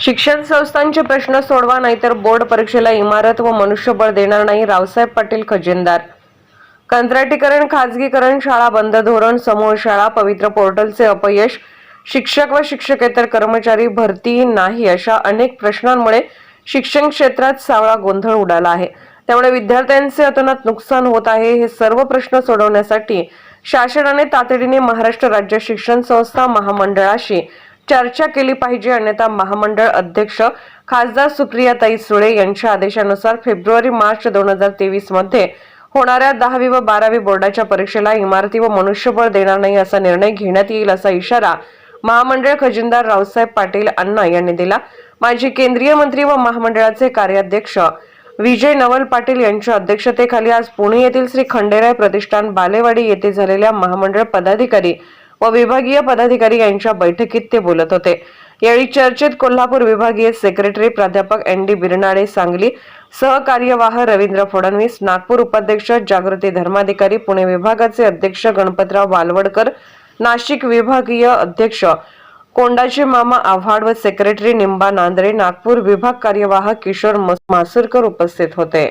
शिक्षण संस्थांचे प्रश्न सोडवा, नाहीतर बोर्ड परीक्षेला इमारत व मनुष्यबळ देणार नाही. रावसाहेब पाटील खजिनदार. कंत्राटीकरण, खाजगीकरण, शाळा बंद धोरण, समूह शाळा, पवित्र पोर्टलचे अपयश, शिक्षक व शिक्षकेतर कर्मचारी भरती नाही अशा अनेक प्रश्नांमुळे शिक्षण क्षेत्रात सावळा गोंधळ उडाला आहे. त्यामुळे विद्यार्थ्यांचे अतोनात नुकसान होत आहे. हे सर्व प्रश्न सोडवण्यासाठी शासनाने तातडीने महाराष्ट्र राज्य शिक्षण संस्था महामंडळाशी चर्चा केली पाहिजे. अन्यथा महामंडळ अध्यक्ष खासदार सुप्रियाताई सुळे यांच्या आदेशानुसार फेब्रुवारी-मार्च 2023 मध्ये होणाऱ्या 10वी व 12वी बोर्डाच्या परीक्षेला इमारती व मनुष्यबळ देणार नाही असा निर्णय घेण्यात येईल असा इशारा महामंडळ खजिनदार रावसाहेब पाटील अण्णा यांनी दिला. माजी केंद्रीय मंत्री व महामंडळाचे कार्याध्यक्ष विजय नवल पाटील यांच्या अध्यक्षतेखाली आज पुणे येथील श्री खंडेराय प्रतिष्ठान बालेवाडी येथे झालेल्या महामंडळ पदाधिकारी व विभागीय पदाधिकारी यांच्या बैठकीत ते बोलत होते. यावेळी चर्चेत कोल्हापूर विभागीय सेक्रेटरी प्राध्यापक ND बिरनाळे, सांगली सहकार्यवाह रवींद्र फडणवीस, नागपूर उपाध्यक्ष जागृती धर्माधिकारी, पुणे विभागाचे अध्यक्ष गणपतराव वालवडकर, नाशिक विभागीय अध्यक्ष कोंडाचे मामा आव्हाड व सेक्रेटरी निंबा नांदरे, नागपूर विभाग कार्यवाह किशोर मासुरकर उपस्थित होते.